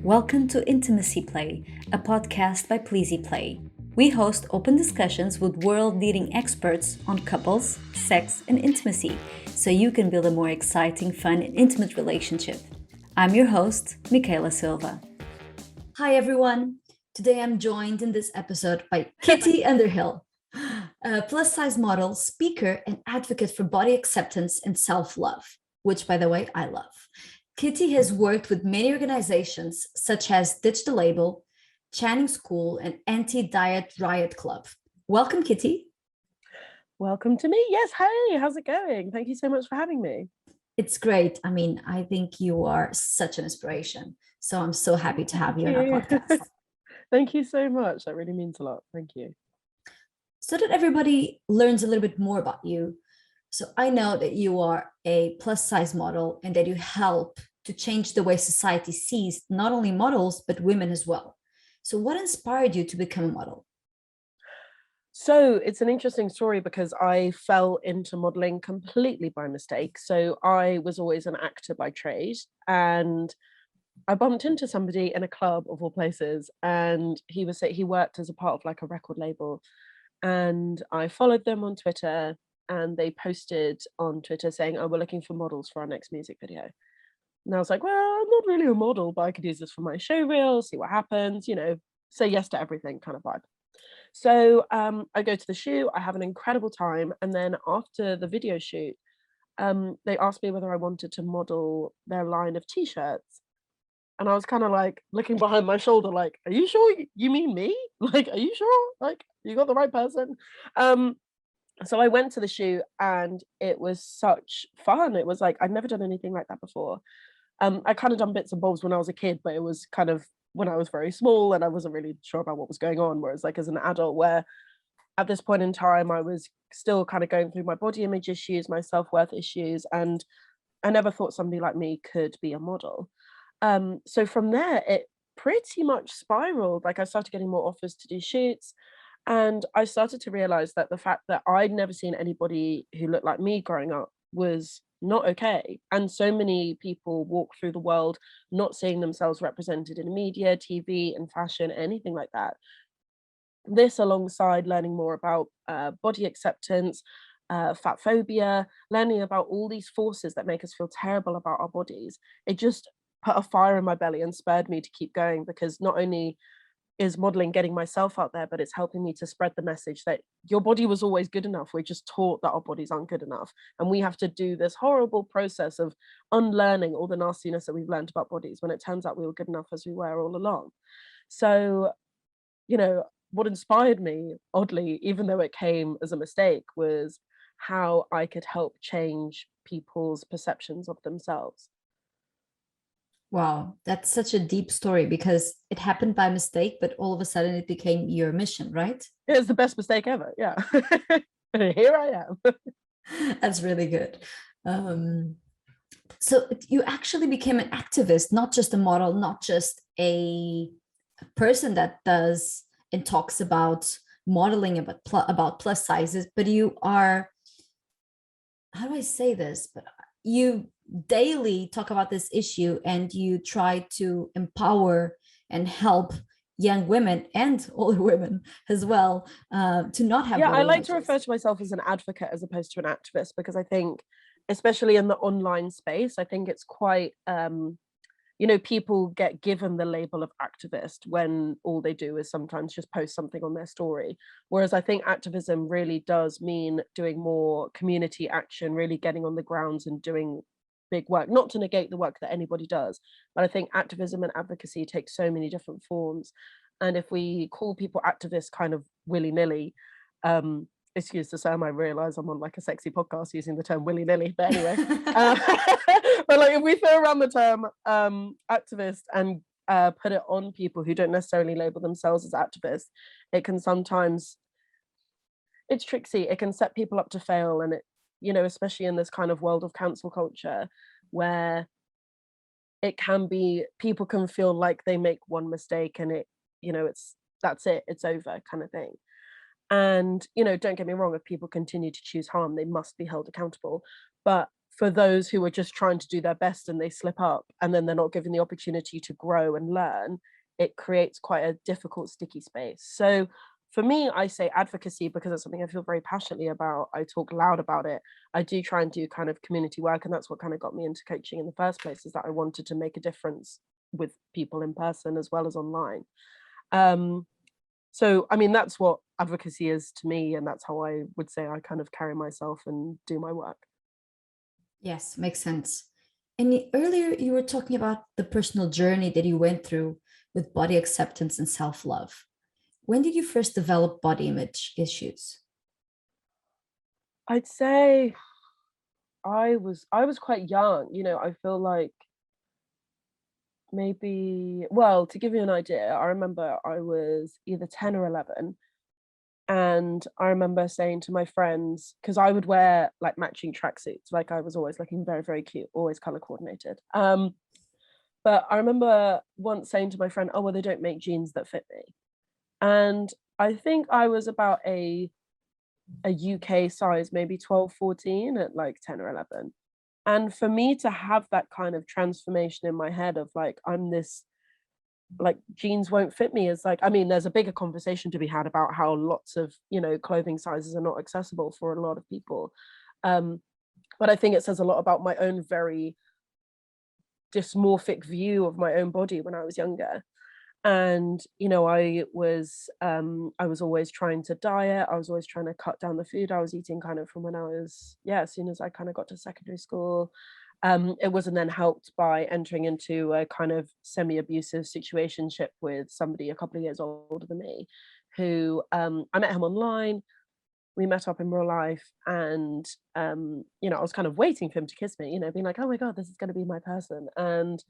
Welcome to Intimacy Play, a podcast by Pleasy Play. We host open discussions with world-leading experts on couples, sex, and intimacy, so you can build a more exciting, fun, and intimate relationship. I'm your host, Mikaela Silva. Hi, everyone. Today I'm joined in this episode by Kitty Underhill, a plus-size model, speaker, and advocate for body acceptance and self-love, which, by the way, I love. Kitty has worked with many organizations such as Ditch the Label, Channing School, and Anti-Diet Riot Club. Welcome, Kitty. Welcome to me. Yes, hey, how's it going? Thank you so much for having me. It's great. I mean, I think you are such an inspiration. So I'm so happy to have you on our podcast. Thank you so much. That really means a lot. Thank you. So that everybody learns a little bit more about you. So I know that you are a plus size model and that you help to change the way society sees not only models, but women as well. So what inspired you to become a model? So it's an interesting story because I fell into modeling completely by mistake. So I was always an actor by trade, and I bumped into somebody in a club of all places, and he worked as a part of like a record label, and I followed them on Twitter, and they posted on Twitter saying, "Oh, we're looking for models for our next music video." And I was like, "Well, I'm not really a model, but I could use this for my show reel, see what happens, say yes to everything kind of vibe." So I go to the shoot, I have an incredible time, and then after the video shoot, they asked me whether I wanted to model their line of t-shirts. And I was kind of like looking behind my shoulder, like, "Are you sure you mean me? Like, are you sure? Like, you got the right person?" Um, so I went to the shoot and it was such fun. It was like I'd never done anything like that before. I kind of done bits and bobs when I was a kid, but it was kind of when I was very small and I wasn't really sure about what was going on. Whereas like as an adult, where at this point in time I was still kind of going through my body image issues, my self-worth issues, and I never thought somebody like me could be a model. So from there, it pretty much spiraled. Like I started getting more offers to do shoots, and I started to realize that the fact that I'd never seen anybody who looked like me growing up was not okay. And so many people walk through the world not seeing themselves represented in media, TV, and fashion, anything like that. This, alongside learning more about body acceptance, fat phobia, learning about all these forces that make us feel terrible about our bodies, it just put a fire in my belly and spurred me to keep going, because not only is modeling getting myself out there, but it's helping me to spread the message that your body was always good enough. We're just taught that our bodies aren't good enough. And we have to do this horrible process of unlearning all the nastiness that we've learned about bodies, when it turns out we were good enough as we were all along. So, what inspired me, oddly, even though it came as a mistake, was how I could help change people's perceptions of themselves. Wow, that's such a deep story because it happened by mistake, but all of a sudden it became your mission, right? It's the best mistake ever. Yeah. Here I am. That's really good. Um, so you actually became an activist, not just a model, not just a person that does and talks about modeling about plus sizes, but you are, how do I say this? But you daily talk about this issue and you try to empower and help young women and older women as well to not have Yeah, I body like to images. refer to myself as an advocate as opposed to an activist, because I think, especially in the online space, I think it's quite people get given the label of activist when all they do is sometimes just post something on their story. Whereas I think activism really does mean doing more community action, really getting on the grounds and doing big work, not to negate the work that anybody does. But I think activism and advocacy take so many different forms. And if we call people activists kind of willy-nilly, um, excuse the term, I realize I'm on like a sexy podcast using the term willy-nilly, but anyway. uh, but like if we throw around the term activist and put it on people who don't necessarily label themselves as activists, it can sometimes, it's tricksy, it can set people up to fail. And it, especially in this kind of world of cancel culture, where it can be, people can feel like they make one mistake and that's it, it's over kind of thing. And don't get me wrong, if people continue to choose harm, they must be held accountable. But for those who are just trying to do their best and they slip up and then they're not given the opportunity to grow and learn, it creates quite a difficult, sticky space. So for me, I say advocacy because it's something I feel very passionately about. I talk loud about it. I do try and do kind of community work, and that's what kind of got me into coaching in the first place, is that I wanted to make a difference with people in person as well as online. So I mean, that's what advocacy is to me, and that's how I would say I kind of carry myself and do my work. Yes, makes sense. And earlier you were talking about the personal journey that you went through with body acceptance and self-love. When did you first develop body image issues? I'd say I was quite young. I feel like maybe, well, to give you an idea, I remember I was either 10 or 11, and I remember saying to my friends, because I would wear like matching tracksuits, like I was always looking very, very cute, always color coordinated. But I remember once saying to my friend, "Oh, well, they don't make jeans that fit me." And I think I was about a UK size, maybe 12, 14 at like 10 or 11. And for me to have that kind of transformation in my head of like, I'm this, like, jeans won't fit me, is like, I mean, there's a bigger conversation to be had about how lots of, clothing sizes are not accessible for a lot of people. Um, but I think it says a lot about my own very dysmorphic view of my own body when I was younger. And I was always trying to diet. I was always trying to cut down the food I was eating, kind of from when I was, yeah, as soon as I kind of got to secondary school. It wasn't then helped by entering into a kind of semi-abusive situationship with somebody a couple of years older than me, who, I met him online. We met up in real life, and I was kind of waiting for him to kiss me, being like, oh my god, this is going to be my person. And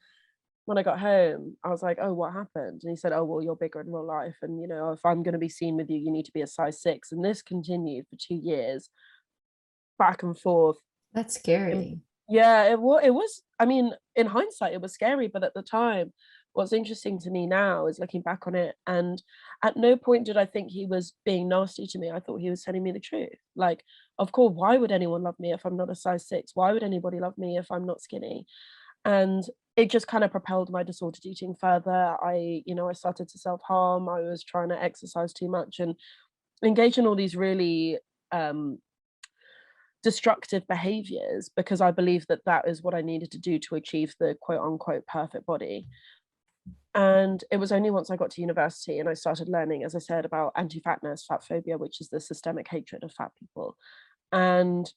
when I got home, I was like, "Oh, what happened?" And he said, "Oh, well, you're bigger in real life, and if I'm going to be seen with you, you need to be a size 6." And this continued for 2 years, back and forth. That's And scary. yeah, it was. I mean, in hindsight, it was scary, but at the time, what's interesting to me now is looking back on it, and at no point did I think he was being nasty to me. I thought he was telling me the truth. Like, of course, why would anyone love me if I'm not a size 6? Why would anybody love me if I'm not skinny? And it just kind of propelled my disordered eating further. I started to self-harm. I was trying to exercise too much and engage in all these really um, destructive behaviors, because I believed that that is what I needed to do to achieve the quote unquote perfect body. And it was only once I got to university and I started learning, as I said, about anti-fatness, fat phobia, which is the systemic hatred of fat people. And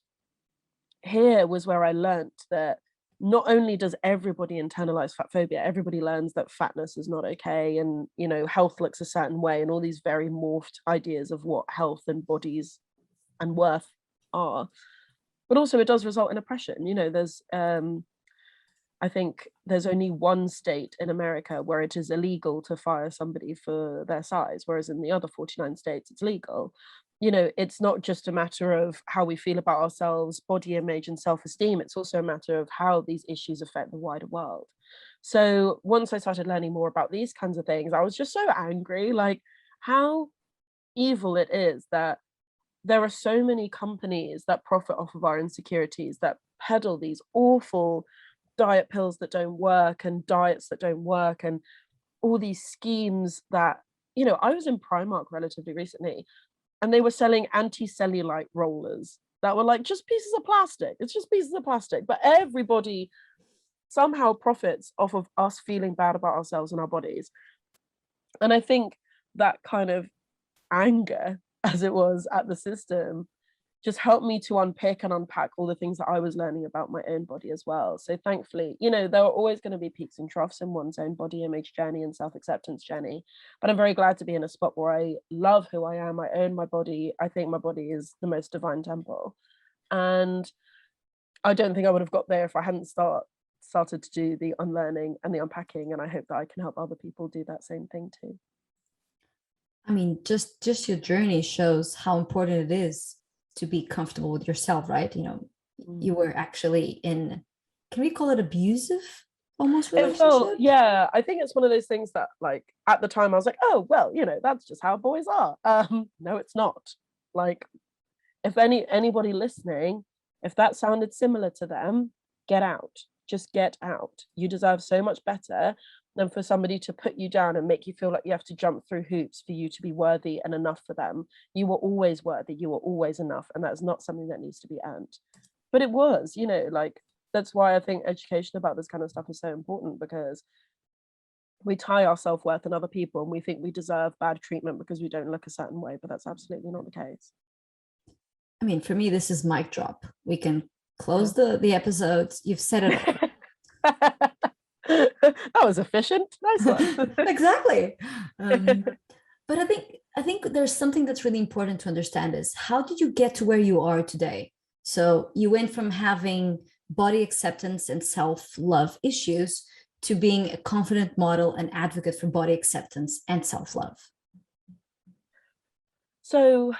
here was where I learnt that not only does everybody internalize fat phobia, everybody learns that fatness is not okay, and health looks a certain way, and all these very morphed ideas of what health and bodies and worth are. But also it does result in oppression. There's I think there's only one state in America where it is illegal to fire somebody for their size, whereas in the other 49 states it's legal. It's not just a matter of how we feel about ourselves, body image, and self esteem. It's also a matter of how these issues affect the wider world. So once I started learning more about these kinds of things, I was just so angry, like how evil it is that there are so many companies that profit off of our insecurities, that peddle these awful diet pills that don't work and diets that don't work, and all these schemes that, I was in Primark relatively recently, and they were selling anti-cellulite rollers that were like just pieces of plastic. It's just pieces of plastic, but everybody somehow profits off of us feeling bad about ourselves and our bodies. And I think that kind of anger, as it was, at the system just helped me to unpick and unpack all the things that I was learning about my own body as well. So thankfully, there are always going to be peaks and troughs in one's own body image journey and self-acceptance journey. But I'm very glad to be in a spot where I love who I am. I own my body. I think my body is the most divine temple. And I don't think I would have got there if I hadn't started to do the unlearning and the unpacking. And I hope that I can help other people do that same thing too. I mean, just your journey shows how important it is to be comfortable with yourself, right? Mm. You were actually in, can we call it abusive almost It felt, relationship? yeah, I think it's one of those things that, like, at the time I was like, oh, well, that's just how boys are. No, it's not. Like, if anybody listening, If that sounded similar to them, get out. Just get out. You deserve so much better than for somebody to put you down and make you feel like you have to jump through hoops for you to be worthy and enough for them. You were always worthy, you were always enough, and that's not something that needs to be earned. But it was, like, that's why I think education about this kind of stuff is so important, because we tie our self-worth in other people and we think we deserve bad treatment because we don't look a certain way, but that's absolutely not the case. I mean, for me, this is mic drop. We can Yeah. close the episodes. You've said it all. That was efficient. Nice one. Exactly. But I think there's something that's really important to understand is, how did you get to where you are today? So you went from having body acceptance and self-love issues to being a confident model and advocate for body acceptance and self-love. So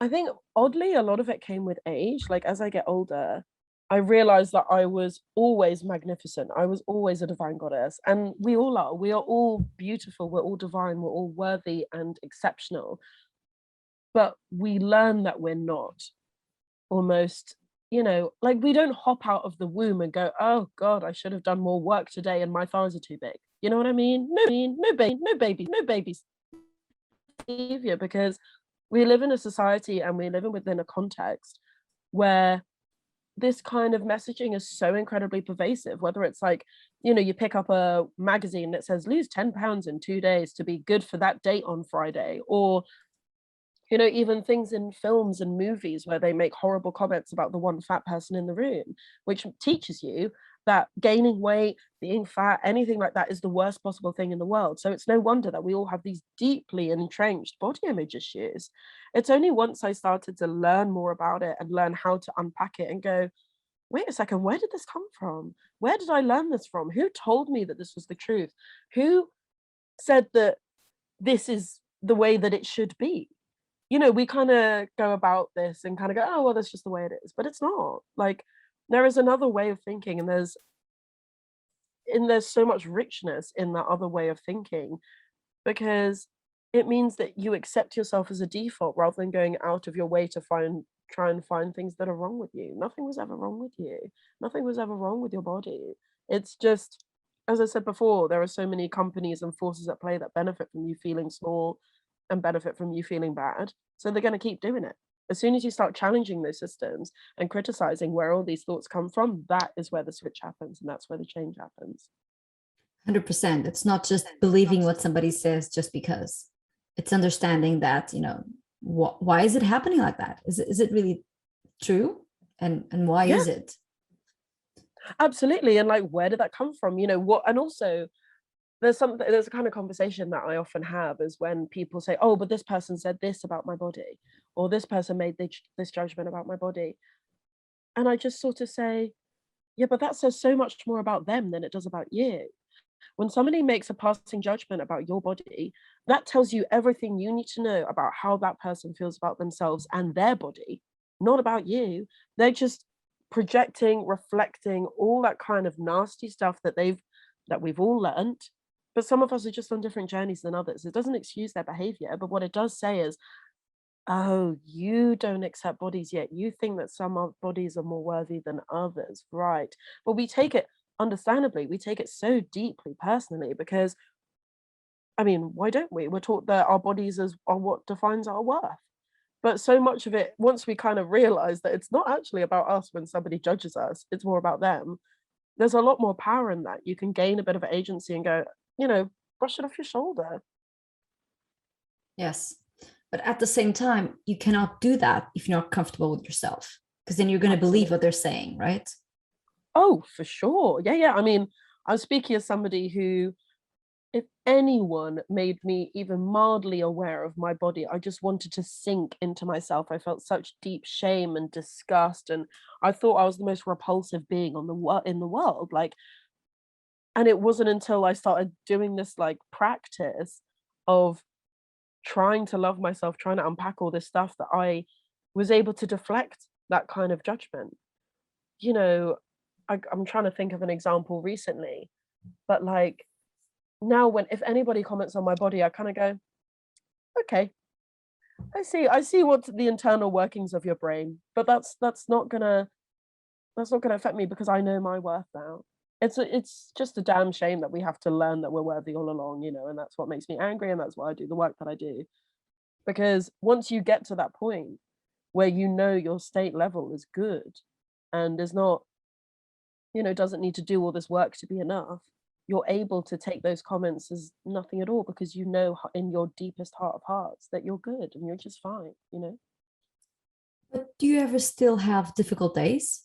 I think oddly, a lot of it came with age. Like, as I get older, I realized that I was always magnificent. I was always a divine goddess. And we all are. We are all beautiful. We're all divine. We're all worthy and exceptional. But we learn that we're not. Almost, like, we don't hop out of the womb and go, oh God, I should have done more work today and my thighs are too big. You know what I mean? No babies behavior, because we live in a society and we live within a context where this kind of messaging is so incredibly pervasive, whether it's like, you pick up a magazine that says lose 10 pounds in 2 days to be good for that date on Friday, or even things in films and movies where they make horrible comments about the one fat person in the room, which teaches you that gaining weight, being fat, anything like that is the worst possible thing in the world. So it's no wonder that we all have these deeply entrenched body image issues. It's only once I started to learn more about it and learn how to unpack it and go, wait a second, where did this come from? Where did I learn this from? Who told me that this was the truth? Who said that this is the way that it should be? We kind of go about this and kind of go, oh, well, that's just the way it is. But it's not. Like, there is another way of thinking, and there's so much richness in that other way of thinking, because it means that you accept yourself as a default rather than going out of your way to try and find things that are wrong with you. Nothing was ever wrong with you. Nothing was ever wrong with your body. It's just, as I said before, there are so many companies and forces at play that benefit from you feeling small and benefit from you feeling bad. So they're going to keep doing it. As soon as you start challenging those systems and criticizing where all these thoughts come from, that is where the switch happens, and that's where the change happens. 100%. It's not just believing what somebody says just because. It's understanding that, why is it happening like that? Is it really true? And why is it? Absolutely. And like, where did that come from? What, and also there's a kind of conversation that I often have is when people say, oh, but this person said this about my body, or this person made this judgment about my body. And I just sort of say, yeah, but that says so much more about them than it does about you. When somebody makes a passing judgment about your body, that tells you everything you need to know about how that person feels about themselves and their body, not about you. They're just projecting, reflecting all that kind of nasty stuff that we've all learned. But some of us are just on different journeys than others. It doesn't excuse their behavior, but what it does say is, oh, you don't accept bodies yet. You think that some bodies are more worthy than others, right? But we take it, understandably, we take it so deeply personally, because, I mean, why don't we? We're taught that our bodies are what defines our worth. But so much of it, once we kind of realize that it's not actually about us when somebody judges us, it's more about them, there's a lot more power in that. You can gain a bit of agency and go, brush it off your shoulder. Yes. But at the same time, you cannot do that if you're not comfortable with yourself, because then you're going to believe what they're saying, right? Oh, for sure. Yeah. I mean, I'm speaking as somebody who, if anyone made me even mildly aware of my body, I just wanted to sink into myself. I felt such deep shame and disgust, and I thought I was the most repulsive being in the world. Like, and it wasn't until I started doing this like practice of trying to love myself, trying to unpack all this stuff, that I was able to deflect that kind of judgment. You know, I'm trying to think of an example recently, but like, now if anybody comments on my body, I kind of go, okay, I see what the internal workings of your brain, but that's not gonna affect me because I know my worth now. It's just a damn shame that we have to learn that we're worthy all along, you know, and that's what makes me angry, and that's why I do the work that I do. Because once you get to that point where you know your state level is good and is not, you know, doesn't need to do all this work to be enough, you're able to take those comments as nothing at all because you know in your deepest heart of hearts that you're good and you're just fine, you know? But do you ever still have difficult days?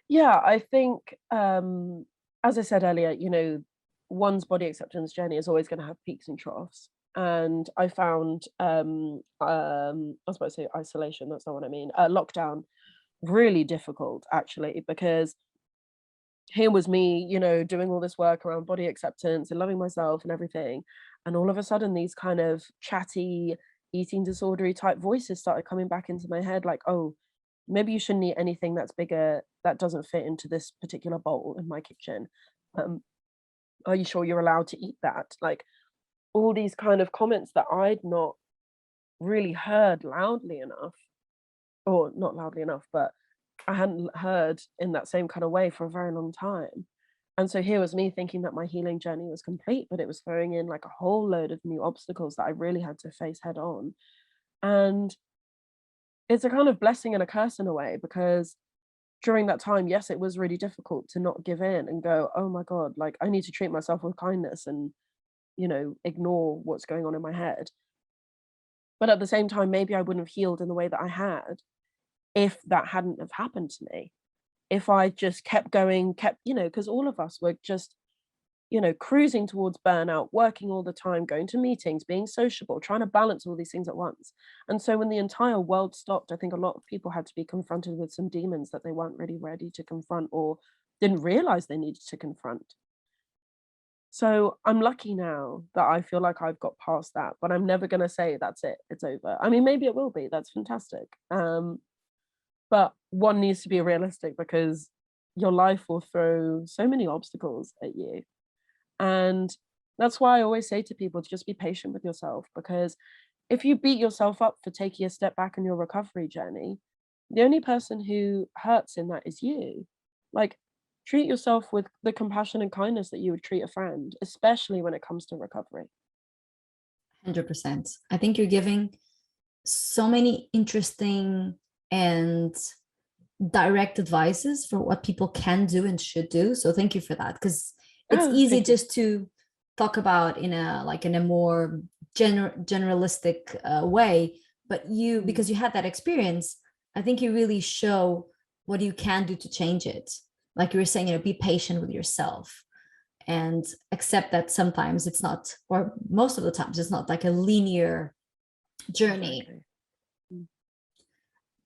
Yeah, I think, as I said earlier, you know, one's body acceptance journey is always going to have peaks and troughs. And I found, I was about to say isolation, that's not what I mean, lockdown really difficult actually, because here was me, you know, doing all this work around body acceptance and loving myself and everything. And all of a sudden, these kind of chatty, eating disordery type voices started coming back into my head like, oh, maybe you shouldn't eat anything that's bigger, that doesn't fit into this particular bowl in my kitchen. Um, are you sure you're allowed to eat that? Like all these kind of comments that I'd not really heard loudly enough, or not loudly enough, but I hadn't heard in that same kind of way for a very long time. And so here was me thinking that my healing journey was complete, but it was throwing in like a whole load of new obstacles that I really had to face head on. And it's a kind of blessing and a curse in a way, because during that time, yes, it was really difficult to not give in and go, oh my God, like I need to treat myself with kindness and, you know, ignore what's going on in my head. But at the same time, maybe I wouldn't have healed in the way that I had if that hadn't have happened to me. If I just kept going, kept, you know, because all of us were just, you know, cruising towards burnout, working all the time, going to meetings, being sociable, trying to balance all these things at once. And so when the entire world stopped, I think a lot of people had to be confronted with some demons that they weren't really ready to confront or didn't realize they needed to confront. So I'm lucky now that I feel like I've got past that, but I'm never going to say that's it, it's over. I mean, maybe it will be. That's fantastic. But one needs to be realistic because your life will throw so many obstacles at you. And that's why I always say to people to just be patient with yourself, because if you beat yourself up for taking a step back in your recovery journey, the only person who hurts in that is you. Like, treat yourself with the compassion and kindness that you would treat a friend, especially when it comes to recovery. 100%. I think you're giving so many interesting and direct advices for what people can do and should do. So thank you for that, because it's Oh, easy thank you. just to talk about in a more generalistic way. But you, Mm. because you had that experience, I think you really show what you can do to change it. Like you were saying, be patient with yourself and accept that sometimes it's not, or most of the times it's not like a linear journey. Exactly. Mm.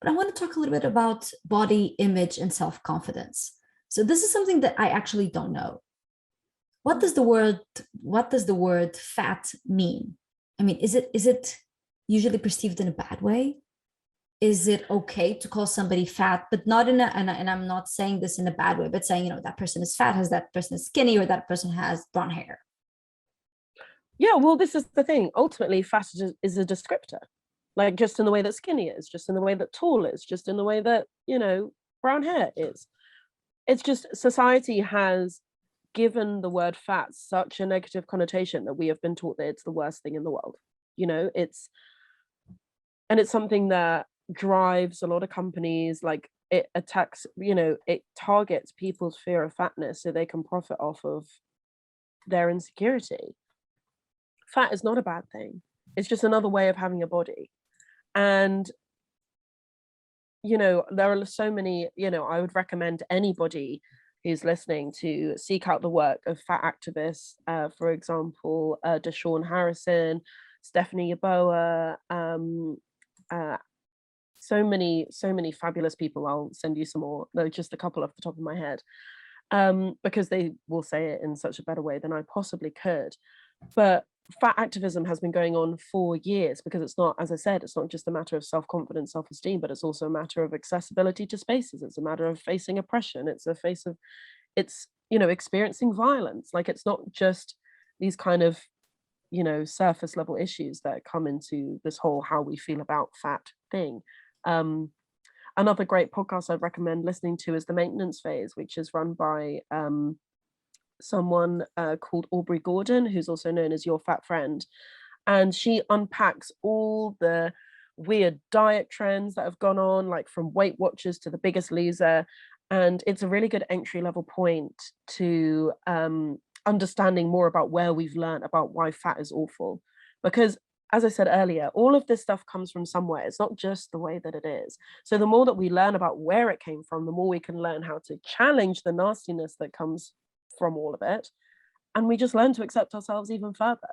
But I want to talk a little bit about body image and self-confidence. So this is something that I actually don't know. What Mm. does the word fat mean? I mean, is it usually perceived in a bad way? Is it okay to call somebody fat, but not in a, and I'm not saying this in a bad way, but saying, that person is fat, has that person is skinny, or that person has brown hair? Yeah, well, this is the thing. Ultimately, fat is a descriptor. Like just in the way that skinny is, just in the way that tall is, just in the way that, you know, brown hair is. It's just society has given the word fat such a negative connotation that we have been taught that it's the worst thing in the world. You know, it's something that drives a lot of companies, like it attacks, you know, it targets people's fear of fatness so they can profit off of their insecurity. Fat is not a bad thing. It's just another way of having a body. And, you know, there are so many, you know, I would recommend anybody who's listening to seek out the work of fat activists, for example, Deshaun Harrison, Stephanie Yeboah, uh, so many fabulous people. I'll send you some more. No, just a couple off the top of my head, because they will say it in such a better way than I possibly could. But fat activism has been going on for years because it's not, as I said, it's not just a matter of self-confidence, self-esteem, but it's also a matter of accessibility to spaces. It's a matter of facing oppression. It's, you know, experiencing violence. Like it's not just these kind of surface level issues that come into this whole how we feel about fat thing. um Another great podcast I'd recommend listening to is The Maintenance Phase, which is run by someone called Aubrey Gordon, who's also known as Your Fat Friend. And she unpacks all the weird diet trends that have gone on, like from Weight Watchers to The Biggest Loser. And it's a really good entry level point to understanding more about where we've learned about why fat is awful. Because as I said earlier, all of this stuff comes from somewhere. It's not just the way that it is. So the more that we learn about where it came from, the more we can learn how to challenge the nastiness that comes from all of it. And we just learn to accept ourselves even further.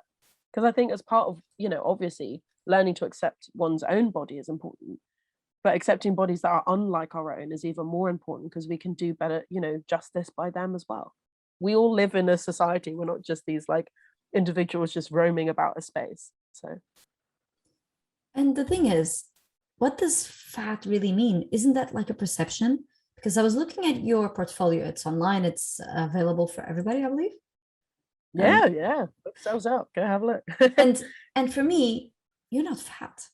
Because I think as part of, obviously learning to accept one's own body is important, but accepting bodies that are unlike our own is even more important because we can do better, justice by them as well. We all live in a society. We're not just these like individuals just roaming about a space. So, And the thing is, what does fat really mean? Isn't that like a perception? Because I was looking at your portfolio. It's online. It's available for everybody, I believe. yeah, book sells out. Go have a look. and for me, you're not fat.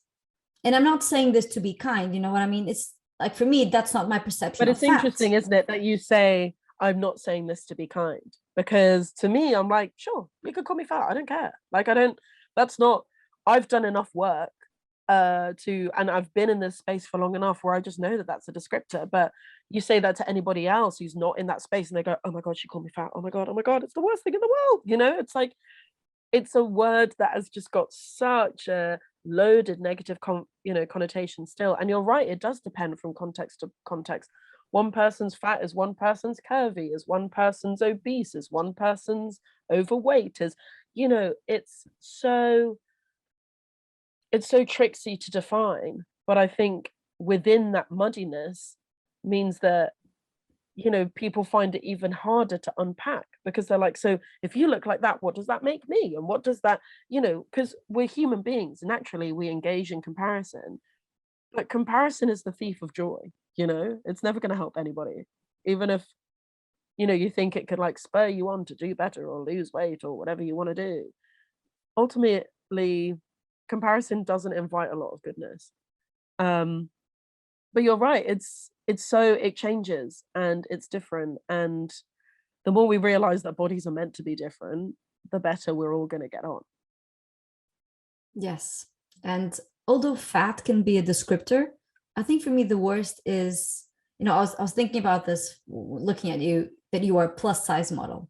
And I'm not saying this to be kind. You know what I mean? It's like, for me, that's not my perception But of it's fat. interesting, isn't it, that you say, I'm not saying this to be kind, because to me, I'm like, sure, you could call me fat. I don't care. Like, that's not, I've done enough work and I've been in this space for long enough where I just know that that's a descriptor. But you say that to anybody else who's not in that space and they go, oh my God, she called me fat. Oh my God, it's the worst thing in the world. It's like, it's a word that has just got such a loaded negative connotation still. And you're right, it does depend from context to context. One person's fat is one person's curvy, is one person's obese, is one person's overweight, is it's so tricksy to define. But I think within that muddiness means that people find it even harder to unpack, because they're like, so if you look like that, what does that make me? And what does that, because we're human beings, naturally we engage in comparison, but comparison is the thief of joy. It's never going to help anybody, even if you think it could like spur you on to do better or lose weight or whatever you want to do. Ultimately, comparison doesn't invite a lot of goodness. But you're right, it changes and it's different, and the more we realize that bodies are meant to be different, the better we're all going to get on. Yes. And although fat can be a descriptor, I think for me the worst is, I was thinking about this looking at you, that you are a plus size model.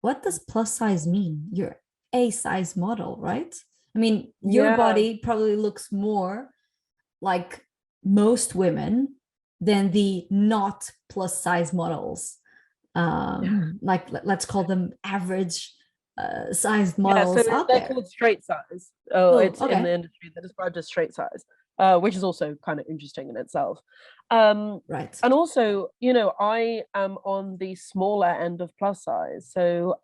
What does plus size mean? You're a size model, right? I mean, your body probably looks more like most women than the not plus size models. Like, let's call them average sized models out they're there. called straight size. It's Okay. in the industry, they're described as straight size, which is also kind of interesting in itself. Right. And also, I am on the smaller end of plus size, so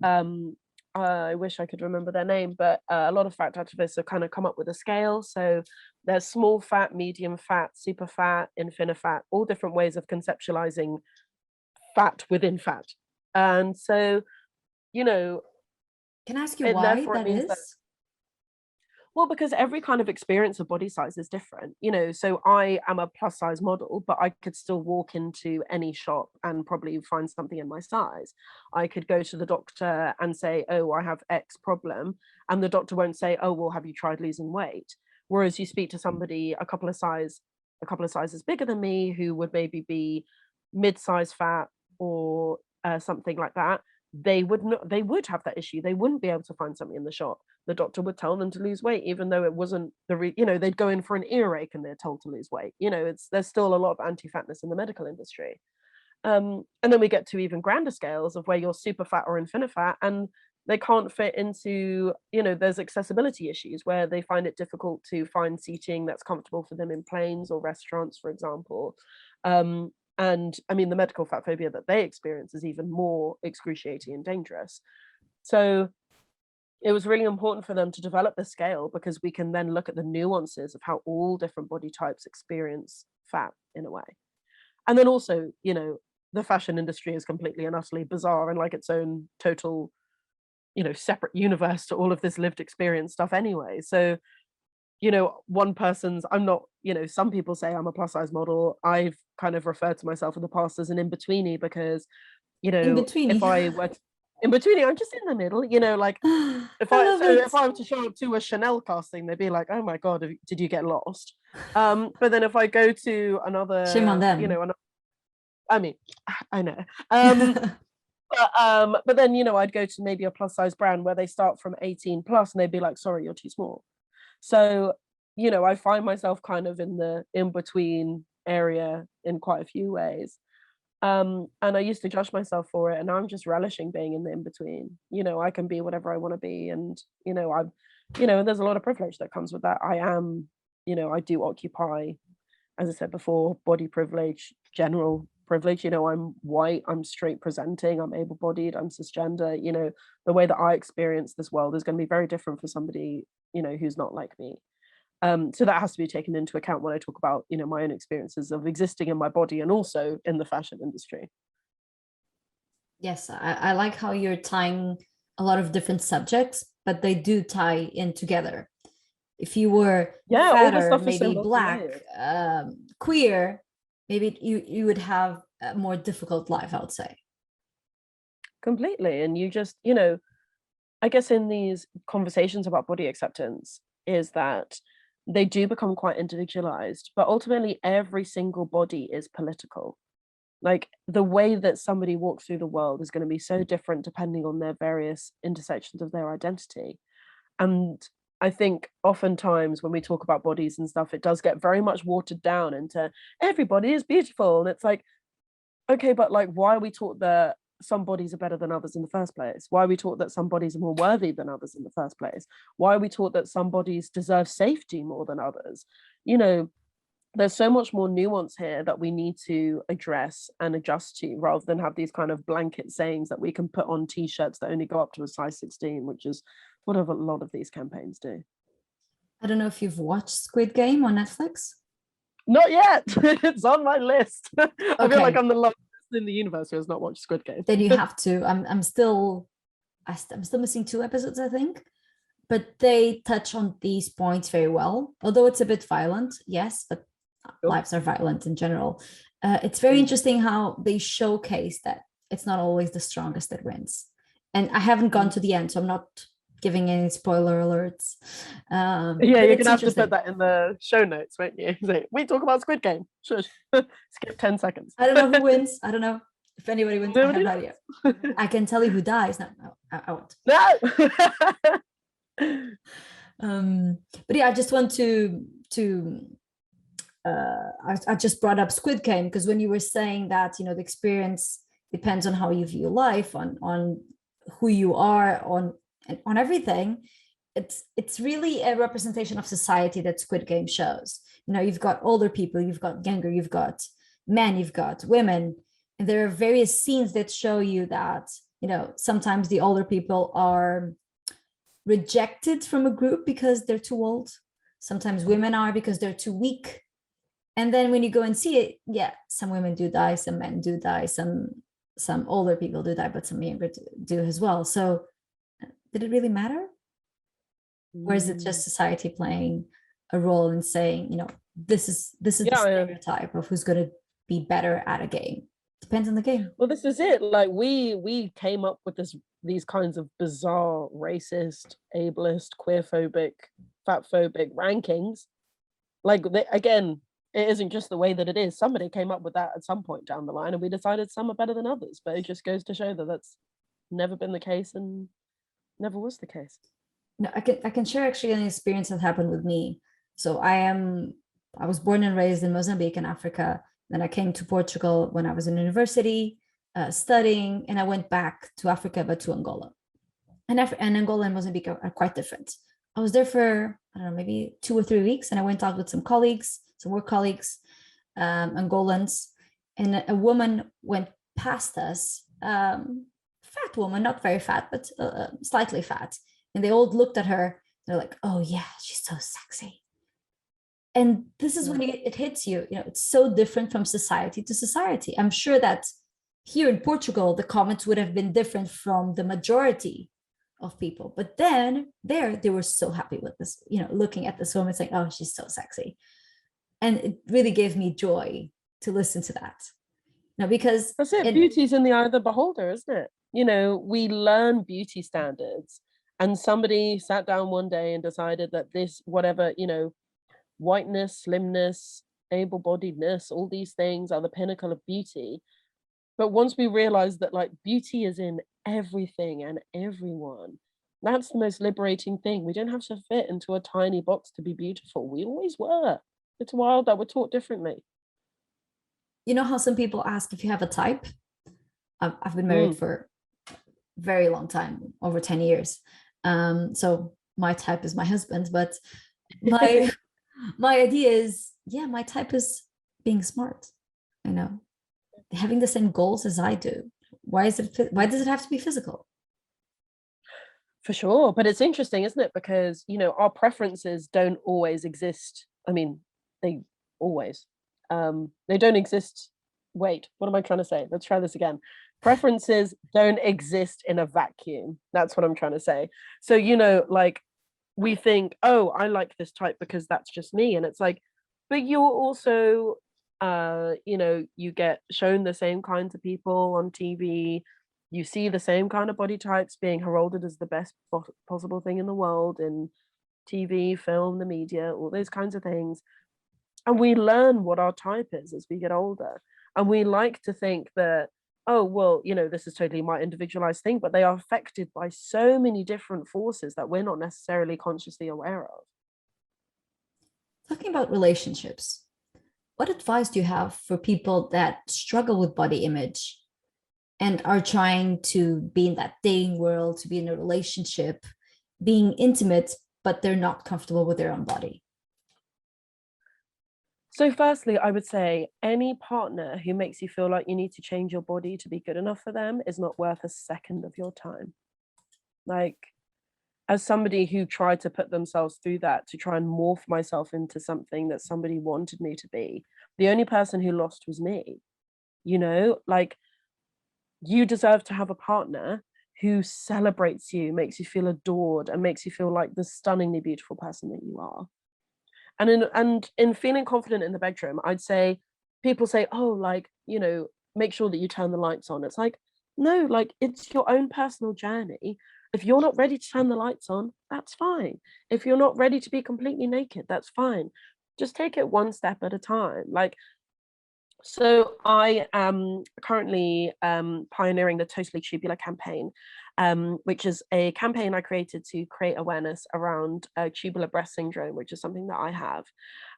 I wish I could remember their name, but a lot of fat activists have kind of come up with a scale. So there's small fat, medium fat, super fat, infinifat, all different ways of conceptualizing fat within fat. And so, Can I ask you and why therefore it that means that, is? well, because every kind of experience of body size is different, so I am a plus size model, but I could still walk into any shop and probably find something in my size. I could go to the doctor and say, oh, I have X problem, and the doctor won't say, oh, well, have you tried losing weight? Whereas you speak to somebody a couple of sizes bigger than me, who would maybe be mid-size fat or something like that, they would have that issue. They wouldn't be able to find something in the shop. The doctor would tell them to lose weight, even though it wasn't they'd go in for an earache and they're told to lose weight. There's still a lot of anti-fatness in the medical industry. And then we get to even grander scales of where you're super fat or infinifat, and they can't fit into, there's accessibility issues where they find it difficult to find seating that's comfortable for them in planes or restaurants, for example. And I mean, the medical fat phobia that they experience is even more excruciating and dangerous. So it was really important for them to develop the scale, because we can then look at the nuances of how all different body types experience fat in a way. And then also, the fashion industry is completely and utterly bizarre and like its own total separate universe to all of this lived experience stuff anyway. So, one person's, I'm not, some people say I'm a plus size model. I've kind of referred to myself in the past as an in-betweenie because, In between. if I were in between, I'm just in the middle, like if I love it. if I were to show up to a Chanel casting, they'd be like, oh my God, did you get lost? But then if I go to Shame on another, them. I mean, I know. But then, I'd go to maybe a plus size brand where they start from 18 plus and they'd be like, sorry, you're too small. So, I find myself kind of in the in-between area in quite a few ways. And I used to judge myself for it, and now I'm just relishing being in the in-between. I can be whatever I want to be, and there's a lot of privilege that comes with that. I am, I do occupy, as I said before, body privilege, general privilege. I'm white, I'm straight presenting, I'm able-bodied, I'm cisgender. The way that I experience this world is going to be very different for somebody, who's not like me. So that has to be taken into account when I talk about, my own experiences of existing in my body and also in the fashion industry. Yes, I like how you're tying a lot of different subjects, but they do tie in together. If you were all the fatter, stuff is so maybe black, queer, maybe you would have a more difficult life, I would say. Completely. And you just, I guess in these conversations about body acceptance is that they do become quite individualized, but ultimately every single body is political. Like the way that somebody walks through the world is going to be so different depending on their various intersections of their identity. And I think oftentimes when we talk about bodies and stuff, it does get very much watered down into everybody is beautiful. And it's like, okay, but like, why are we taught that some bodies are better than others in the first place? Why are we taught that some bodies are more worthy than others in the first place? Why are we taught that some bodies deserve safety more than others? There's so much more nuance here that we need to address and adjust to, rather than have these kind of blanket sayings that we can put on t-shirts that only go up to a size 16, which is what a lot of these campaigns do. I don't know if you've watched Squid Game on Netflix. Not yet. It's on my list. I feel like Okay. I'm the last person in the universe who has not watched Squid Game. Then you have to. I'm still missing 2 episodes, I think. But they touch on these points very well. Although it's a bit violent, yes, but lives are violent in general. It's very interesting how they showcase that it's not always the strongest that wins. And I haven't gone to the end, so I'm not giving any spoiler alerts. Yeah, you're gonna have to put that in the show notes, won't you? So, we talk about Squid Game. Sure. Skip 10 seconds. I don't know who wins. I don't know if anybody wins. I have no idea. I can tell you who dies. No, I won't. No. But yeah, I just want to I just brought up Squid Game because when you were saying that, the experience depends on how you view life, on who you are, on everything. It's really a representation of society that Squid Game shows. You've got older people, you've got younger, you've got men, you've got women, and there are various scenes that show you that, sometimes the older people are rejected from a group because they're too old. Sometimes women are because they're too weak. And then when you go and see it, yeah, some women do die, some men do die, some older people do die, but some younger do as well. So did it really matter? Or is it just society playing a role in saying, this is the stereotype of who's going to be better at a game? Depends on the game. Well, this is it. Like we came up with these kinds of bizarre, racist, ableist, queerphobic, fatphobic rankings. Like again, it isn't just the way that it is. Somebody came up with that at some point down the line, and we decided some are better than others. But it just goes to show that that's never been the case and never was the case. No, I can share actually an experience that happened with me. So I was born and raised in Mozambique in Africa. Then I came to Portugal when I was in university studying, and I went back to Africa, but to Angola. And Angola and Mozambique are quite different. I was there for, I don't know, maybe 2 or 3 weeks, and I went out with some work colleagues, Angolans, and a woman went past us, fat woman, not very fat, but slightly fat. And they all looked at her. They're like, oh yeah, she's so sexy. And this is when it hits you. It's so different from society to society. I'm sure that here in Portugal, the comments would have been different from the majority of people. But then they were so happy with this, looking at this woman saying, oh, she's so sexy. And it really gave me joy to listen to that. Now, because that's it. Beauty's in the eye of the beholder, isn't it? We learn beauty standards, and somebody sat down one day and decided that this, whatever, whiteness, slimness, able-bodiedness, all these things are the pinnacle of beauty. But once we realize that like beauty is in everything and everyone, that's the most liberating thing. We don't have to fit into a tiny box to be beautiful. We always were. It's wild that we're taught differently. you know how some people ask if you have a type? I've been married for a very long time, over 10 years. So my type is my husband, but my my idea is, yeah, my type is being smart, having the same goals as I do. Why does it have to be physical? For sure. But it's interesting, isn't it? Because, our preferences don't always exist. I mean, they always, they don't exist. Wait, what am I trying to say? Let's try this again. Preferences don't exist in a vacuum. That's what I'm trying to say. So, like we think, oh, I like this type because that's just me. And it's like, but you're also, you get shown the same kinds of people on TV. You see the same kind of body types being heralded as the best possible thing in the world in TV, film, the media, all those kinds of things. And we learn what our type is as we get older. And we like to think that, oh, well, this is totally my individualized thing, but they are affected by so many different forces that we're not necessarily consciously aware of. Talking about relationships, what advice do you have for people that struggle with body image and are trying to be in that dating world, to be in a relationship, being intimate, but they're not comfortable with their own body? So firstly, I would say any partner who makes you feel like you need to change your body to be good enough for them is not worth a second of your time. Like, as somebody who tried to put themselves through that to try and morph myself into something that somebody wanted me to be, the only person who lost was me. Like, you deserve to have a partner who celebrates you, makes you feel adored, and makes you feel like the stunningly beautiful person that you are. And in feeling confident in the bedroom, I'd say, people say, oh, like, make sure that you turn the lights on. It's like, no, like, it's your own personal journey. If you're not ready to turn the lights on, that's fine. If you're not ready to be completely naked, that's fine. Just take it one step at a time. Like, so I am currently pioneering the Totally Tubular campaign, which is a campaign I created to create awareness around tubular breast syndrome, which is something that I have.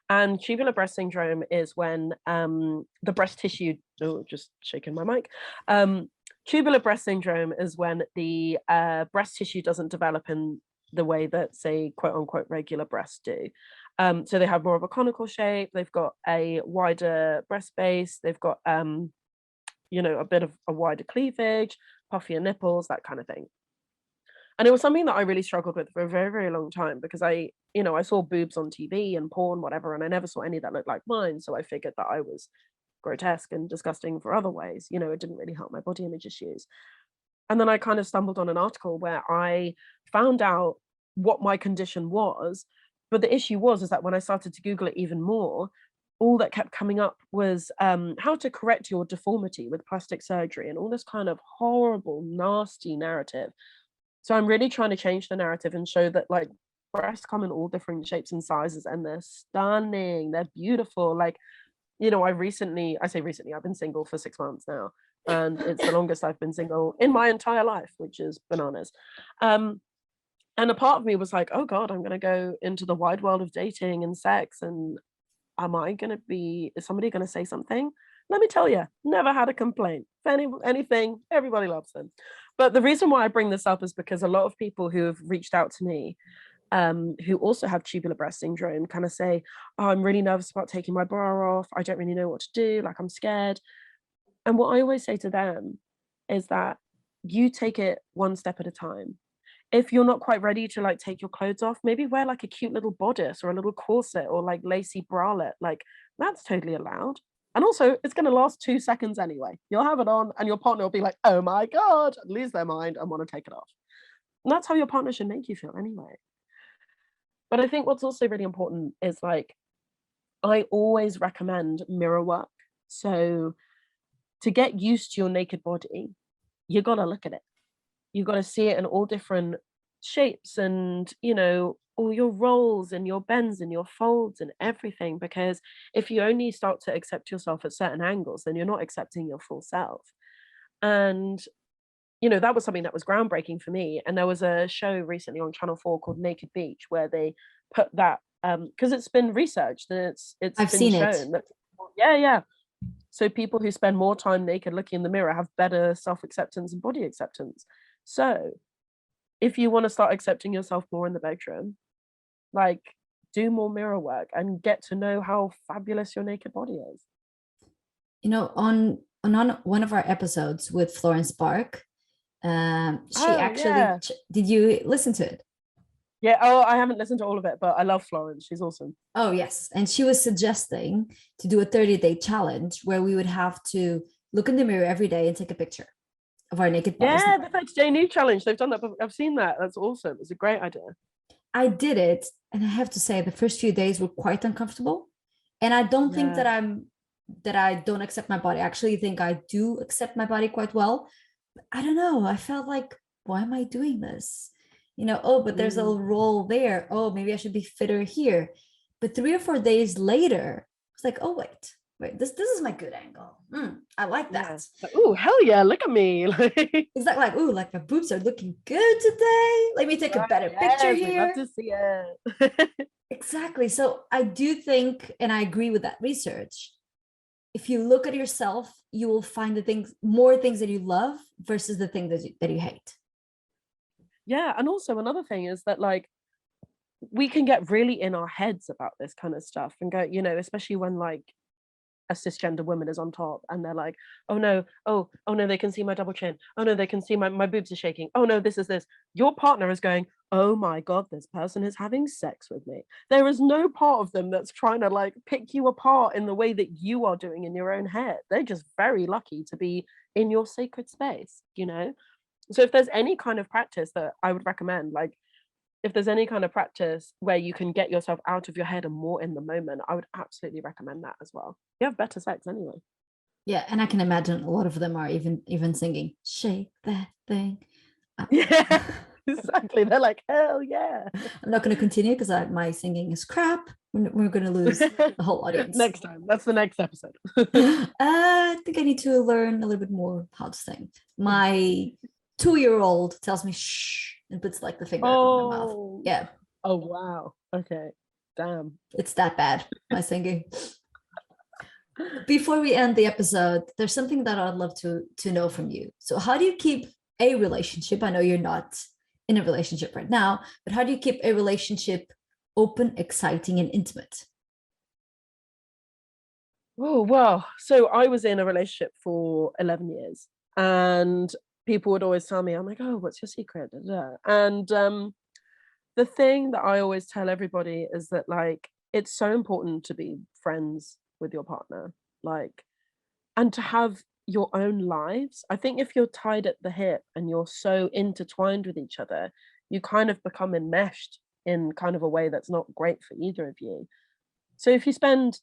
And tubular breast syndrome is when the breast tissue, oh, just shaking my mic. Tubular breast syndrome is when the breast tissue doesn't develop in the way that, say, quote unquote, regular breasts do. So they have more of a conical shape, they've got a wider breast base, they've got a bit of a wider cleavage, puffier nipples, that kind of thing. And it was something that I really struggled with for a very, very long time, because I saw boobs on TV and porn, whatever, and I never saw any that looked like mine. So I figured that I was grotesque and disgusting for other ways. It didn't really help my body image issues. And then I kind of stumbled on an article where I found out what my condition was. But the issue is that when I started to Google it even more, all that kept coming up was how to correct your deformity with plastic surgery and all this kind of horrible, nasty narrative. So I'm really trying to change the narrative and show that, like, breasts come in all different shapes and sizes, and they're stunning, they're beautiful. Like, I say recently, I've been single for 6 months now, and it's the longest I've been single in my entire life, which is bananas. And a part of me was like, oh God, I'm going to go into the wide world of dating and sex. And is somebody going to say something? Let me tell you, never had a complaint. If anything, everybody loves them. But the reason why I bring this up is because a lot of people who have reached out to me, who also have tubular breast syndrome, kind of say, oh, I'm really nervous about taking my bra off. I don't really know what to do. Like, I'm scared. And what I always say to them is that you take it one step at a time. If you're not quite ready to, like, take your clothes off, maybe wear like a cute little bodice or a little corset or like lacy bralette. Like, that's totally allowed. And also, it's going to last 2 seconds anyway. You'll have it on and your partner will be like, oh my God, lose their mind and want to take it off. And that's how your partner should make you feel anyway. But I think what's also really important is like, I always recommend mirror work. So to get used to your naked body, you got to look at it. You got to see it in all different shapes and, all your rolls and your bends and your folds and everything. Because if you only start to accept yourself at certain angles, then you're not accepting your full self. And, that was something that was groundbreaking for me. And there was a show recently on Channel 4 called Naked Beach where they put that, because it's been researched and it's I've been seen it. shown that, yeah, yeah. So people who spend more time naked looking in the mirror have better self-acceptance and body acceptance. So if you want to start accepting yourself more in the bedroom, like, do more mirror work and get to know how fabulous your naked body is. On one of our episodes with Florence Bark, she Oh actually yeah. did you listen to it? Yeah. Oh, I haven't listened to all of it, but I love Florence. She's awesome. Oh yes, and she was suggesting to do a 30-day challenge where we would have to look in the mirror every day and take a picture of our naked bodies. Yeah, the 30-day nude challenge. They've done that. I've seen that. That's awesome. It's a great idea. I did it, and I have to say the first few days were quite uncomfortable. And I don't think Yeah. that I don't accept my body. I actually think I do accept my body quite well. I don't know. I felt like, why am I doing this? Oh, but there's a Mm. roll there. Oh, maybe I should be fitter here. But 3 or 4 days later, it's like, oh wait, this is my good angle. I like Yeah. that. Like, oh, hell yeah, look at me. Exactly, like, ooh, like my boobs are looking good today. Let me take a Right, better picture yes, we love here. to see it. Exactly. So I do think, and I agree with that research. If you look at yourself, you will find more things that you love versus the things that you hate. Yeah, and also another thing is that, like, we can get really in our heads about this kind of stuff and go, especially when, like, a cisgender woman is on top and they're like, oh no, oh no, they can see my double chin. Oh no, they can see my boobs are shaking. Oh no, this is this. Your partner is going, oh my God, this person is having sex with me. There is no part of them that's trying to like pick you apart in the way that you are doing in your own head. They're just very lucky to be in your sacred space. So if there's any kind of practice that I would recommend, like if there's any kind of practice where you can get yourself out of your head and more in the moment, I would absolutely recommend that as well. You have better sex anyway. Yeah, and I can imagine a lot of them are even singing "Shake That Thing." Yeah, exactly. They're like, hell yeah. I'm not going to continue because my singing is crap. We're going to lose the whole audience. Next time. That's the next episode. I think I need to learn a little bit more how to sing. My 2-year-old tells me shh and puts like the finger over my mouth. Oh. Yeah. Oh wow. Okay. Damn. It's that bad, my singing. Before we end the episode, there's something that I'd love to know from you. So how do you keep a relationship? I know you're not in a relationship right now, but how do you keep a relationship open, exciting, and intimate? Oh wow. So I was in a relationship for 11 years and people would always tell me, I'm like, oh, what's your secret? Da, da, da. And the thing that I always tell everybody is that like it's so important to be friends with your partner, like, and to have your own lives. I think if you're tied at the hip and you're so intertwined with each other, you kind of become enmeshed in kind of a way that's not great for either of you. So if you spend,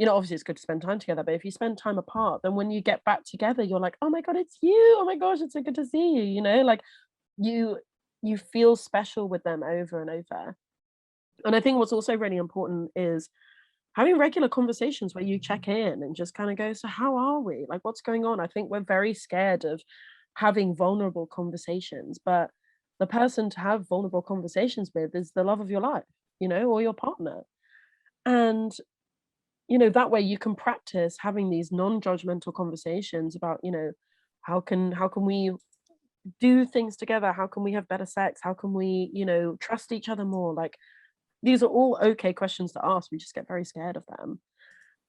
obviously it's good to spend time together, but if you spend time apart, then when you get back together, you're like, oh my God, it's you. Oh my gosh, it's so good to see you, like you you feel special with them over and over. And I think what's also really important is having regular conversations where you check in and just kind of go, so how are we? Like, what's going on? I think we're very scared of having vulnerable conversations, but the person to have vulnerable conversations with is the love of your life, or your partner. And, that way you can practice having these non-judgmental conversations about, how can we do things together? How can we have better sex? How can we, trust each other more? Like, these are all okay questions to ask. We just get very scared of them.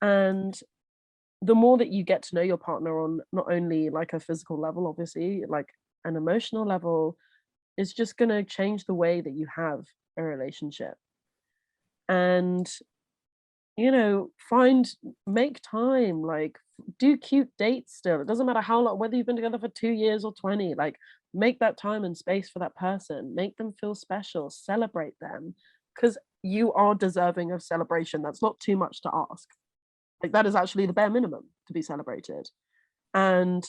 And the more that you get to know your partner on not only like a physical level, obviously, like an emotional level, is just going to change the way that you have a relationship. And make time, like do cute dates still. It doesn't matter how long, whether you've been together for 2 years or 20, like make that time and space for that person, make them feel special, celebrate them, because you are deserving of celebration. That's not too much to ask. Like that is actually the bare minimum to be celebrated. And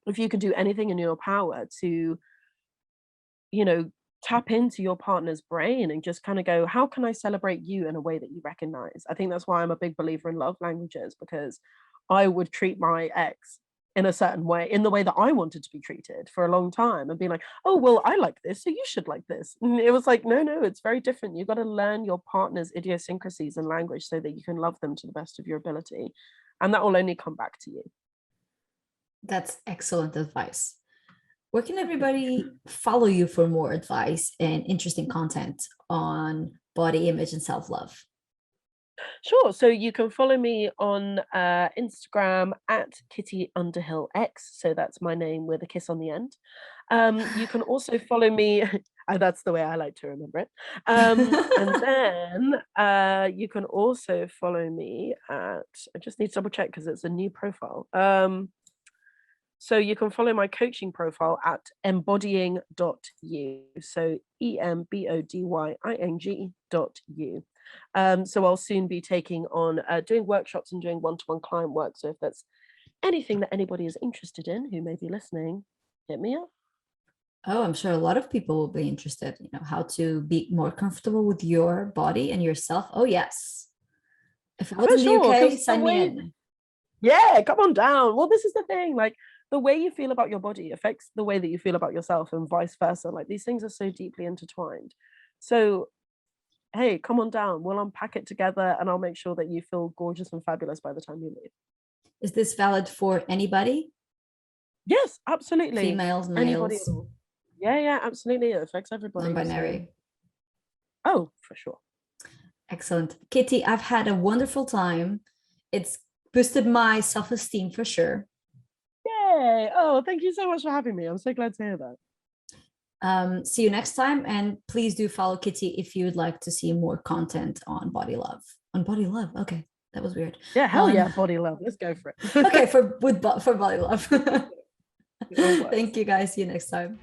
if you can do anything in your power to, you know, tap into your partner's brain and just kind of go, how can I celebrate you in a way that you recognize? I think that's why I'm a big believer in love languages, because I would treat my ex in a certain way, in the way that I wanted to be treated for a long time, and be like, oh, well, I like this, so you should like this. And it was like, no, no, it's very different. You've got to learn your partner's idiosyncrasies and language so that you can love them to the best of your ability. And that will only come back to you. That's excellent advice. Where can everybody follow you for more advice and interesting content on body image and self-love? Sure. So you can follow me on Instagram at Kitty Underhill X. So that's my name with a kiss on the end. You can also follow me. That's the way I like to remember it. And then you can also follow me at. I just need to double check because it's a new profile. So you can follow my coaching profile at embodying.you. So embodying.u. So I'll soon be taking on doing workshops and doing one-to-one client work. So if that's anything that anybody is interested in who may be listening, hit me up. Oh, I'm sure a lot of people will be interested, how to be more comfortable with your body and yourself. Oh, yes. If I was in the UK, sign me in. Yeah, come on down. Well, this is the thing. Like, the way you feel about your body affects the way that you feel about yourself, and vice versa. Like, these things are so deeply intertwined. So, hey, come on down. We'll unpack it together, and I'll make sure that you feel gorgeous and fabulous by the time you leave. Is this valid for anybody? Yes, absolutely. Females, males? Anybody at all. Yeah, absolutely. It affects everybody. Non-binary. So. Oh, for sure. Excellent. Kitty, I've had a wonderful time. It's boosted my self-esteem for sure. Yay. Oh, thank you so much for having me. I'm so glad to hear that. See you next time, and please do follow Kitty if you would like to see more content on body love. On body love. Okay, that was weird. Yeah, hell yeah, body love. Let's go for it. Okay, for body love. Thank you guys. See you next time.